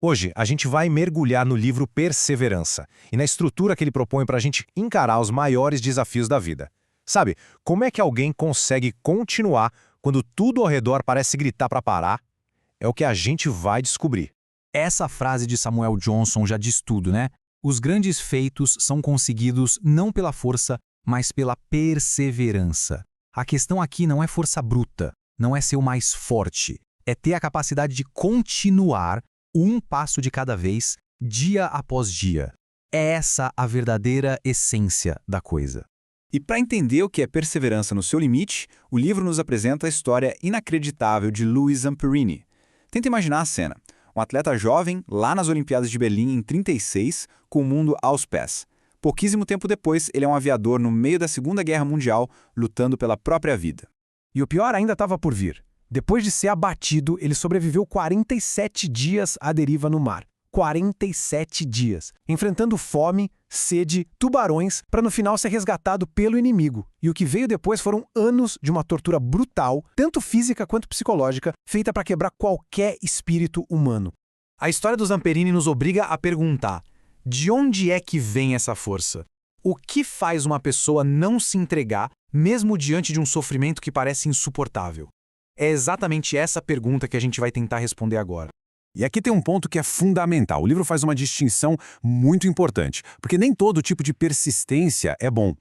Hoje, a gente vai mergulhar no livro Perseverança e na estrutura que ele propõe para a gente encarar os maiores desafios da vida. Sabe, como é que alguém consegue continuar quando tudo ao redor parece gritar para parar? É o que a gente vai descobrir. Essa frase de Samuel Johnson já diz tudo, né? Os grandes feitos são conseguidos não pela força, mas pela perseverança. A questão aqui não é força bruta, não é ser o mais forte. É ter a capacidade de continuar um passo de cada vez, dia após dia. É essa a verdadeira essência da coisa. E para entender o que é perseverança no seu limite, o livro nos apresenta a história inacreditável de Louis Zamperini. Tenta imaginar a cena. Um atleta jovem, lá nas Olimpíadas de Berlim em 36, com o mundo aos pés. Pouquíssimo tempo depois, ele é um aviador no meio da Segunda Guerra Mundial, lutando pela própria vida. E o pior ainda estava por vir. Depois de ser abatido, ele sobreviveu 47 dias à deriva no mar. 47 dias, enfrentando fome, sede, tubarões, para no final ser resgatado pelo inimigo. E o que veio depois foram anos de uma tortura brutal, tanto física quanto psicológica, feita para quebrar qualquer espírito humano. A história do Zamperini nos obriga a perguntar: de onde é que vem essa força? O que faz uma pessoa não se entregar, mesmo diante de um sofrimento que parece insuportável? É exatamente essa pergunta que a gente vai tentar responder agora. E aqui tem um ponto que é fundamental. O livro faz uma distinção muito importante, porque nem todo tipo de persistência é bom.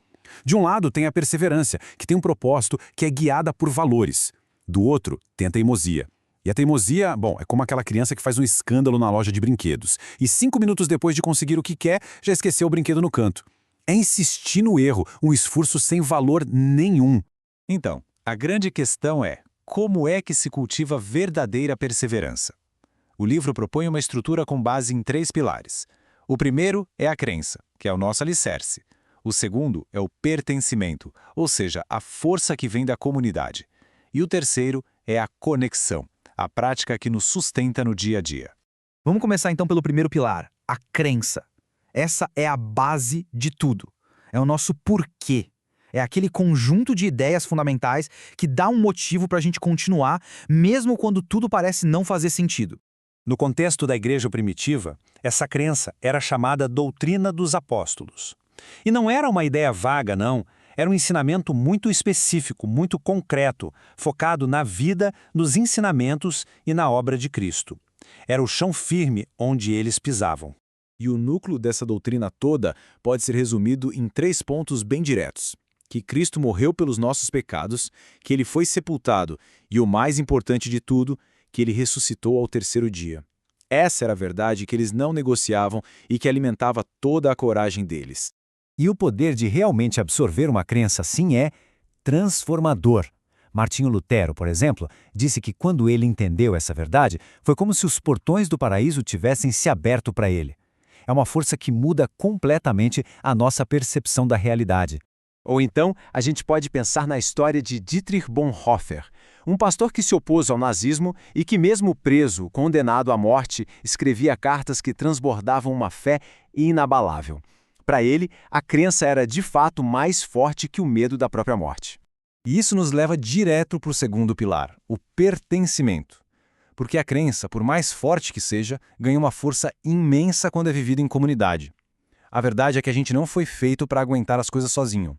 De um lado tem a perseverança, que tem um propósito que é guiada por valores. Do outro, tem a teimosia. E a teimosia, é como aquela criança que faz um escândalo na loja de brinquedos. E 5 minutos depois de conseguir o que quer, já esqueceu o brinquedo no canto. É insistir no erro, um esforço sem valor nenhum. Então, a grande questão é: como é que se cultiva verdadeira perseverança? O livro propõe uma estrutura com base em 3 pilares. O primeiro é a crença, que é o nosso alicerce. O segundo é o pertencimento, ou seja, a força que vem da comunidade. E o terceiro é a conexão, a prática que nos sustenta no dia a dia. Vamos começar então pelo primeiro pilar, a crença. Essa é a base de tudo. É o nosso porquê. É aquele conjunto de ideias fundamentais que dá um motivo para a gente continuar, mesmo quando tudo parece não fazer sentido. No contexto da igreja primitiva, essa crença era chamada doutrina dos apóstolos. E não era uma ideia vaga, não. Era um ensinamento muito específico, muito concreto, focado na vida, nos ensinamentos e na obra de Cristo. Era o chão firme onde eles pisavam. E o núcleo dessa doutrina toda pode ser resumido em 3 pontos bem diretos: que Cristo morreu pelos nossos pecados, que ele foi sepultado e, o mais importante de tudo, que ele ressuscitou ao 3º dia. Essa era a verdade que eles não negociavam e que alimentava toda a coragem deles. E o poder de realmente absorver uma crença assim é transformador. Martinho Lutero, por exemplo, disse que quando ele entendeu essa verdade, foi como se os portões do paraíso tivessem se aberto para ele. É uma força que muda completamente a nossa percepção da realidade. Ou então, a gente pode pensar na história de Dietrich Bonhoeffer, um pastor que se opôs ao nazismo e que, mesmo preso, condenado à morte, escrevia cartas que transbordavam uma fé inabalável. Para ele, a crença era de fato mais forte que o medo da própria morte. E isso nos leva direto para o segundo pilar, o pertencimento. Porque a crença, por mais forte que seja, ganha uma força imensa quando é vivida em comunidade. A verdade é que a gente não foi feito para aguentar as coisas sozinho.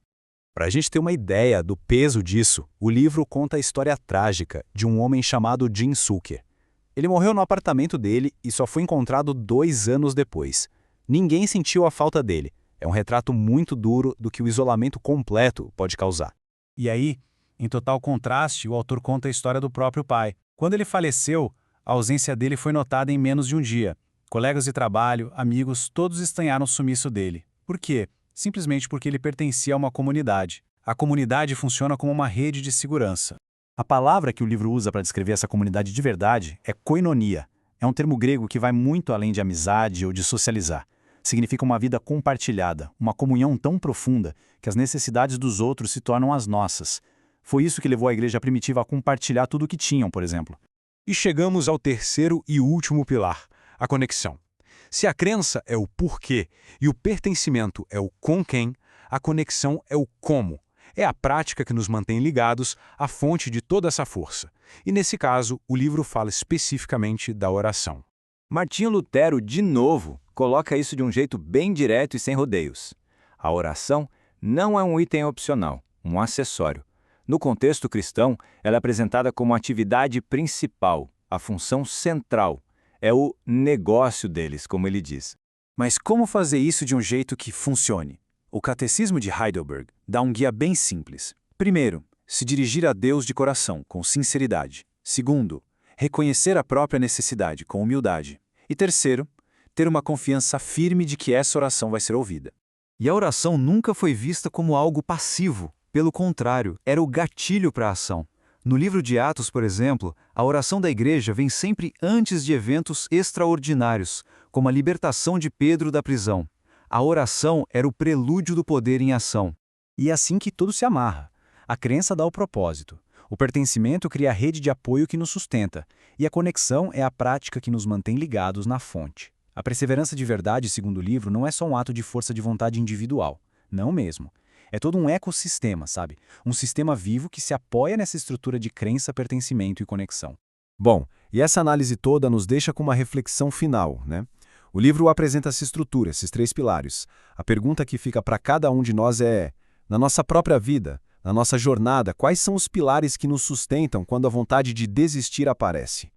Para a gente ter uma ideia do peso disso, o livro conta a história trágica de um homem chamado Jim Zucker. Ele morreu no apartamento dele e só foi encontrado 2 anos depois. Ninguém sentiu a falta dele. É um retrato muito duro do que o isolamento completo pode causar. E aí, em total contraste, o autor conta a história do próprio pai. Quando ele faleceu, a ausência dele foi notada em menos de um dia. Colegas de trabalho, amigos, todos estranharam o sumiço dele. Por quê? Simplesmente porque ele pertencia a uma comunidade. A comunidade funciona como uma rede de segurança. A palavra que o livro usa para descrever essa comunidade de verdade é koinonia. É um termo grego que vai muito além de amizade ou de socializar. Significa uma vida compartilhada, uma comunhão tão profunda que as necessidades dos outros se tornam as nossas. Foi isso que levou a igreja primitiva a compartilhar tudo o que tinham, por exemplo. E chegamos ao terceiro e último pilar, a conexão. Se a crença é o porquê e o pertencimento é o com quem, a conexão é o como. É a prática que nos mantém ligados à fonte de toda essa força. E nesse caso, o livro fala especificamente da oração. Martinho Lutero, de novo, coloca isso de um jeito bem direto e sem rodeios. A oração não é um item opcional, um acessório. No contexto cristão, ela é apresentada como a atividade principal, a função central. É o negócio deles, como ele diz. Mas como fazer isso de um jeito que funcione? O Catecismo de Heidelberg dá um guia bem simples. Primeiro, se dirigir a Deus de coração, com sinceridade. Segundo, reconhecer a própria necessidade, com humildade. E terceiro, ter uma confiança firme de que essa oração vai ser ouvida. E a oração nunca foi vista como algo passivo. Pelo contrário, era o gatilho para a ação. No livro de Atos, por exemplo, a oração da igreja vem sempre antes de eventos extraordinários, como a libertação de Pedro da prisão. A oração era o prelúdio do poder em ação. E é assim que tudo se amarra. A crença dá o propósito. O pertencimento cria a rede de apoio que nos sustenta. E a conexão é a prática que nos mantém ligados na fonte. A perseverança de verdade, segundo o livro, não é só um ato de força de vontade individual. Não mesmo. É todo um ecossistema, sabe? Um sistema vivo que se apoia nessa estrutura de crença, pertencimento e conexão. Bom, e essa análise toda nos deixa com uma reflexão final, né? O livro apresenta essa estrutura, esses 3 pilares. A pergunta que fica para cada um de nós é: na nossa própria vida, na nossa jornada, quais são os pilares que nos sustentam quando a vontade de desistir aparece?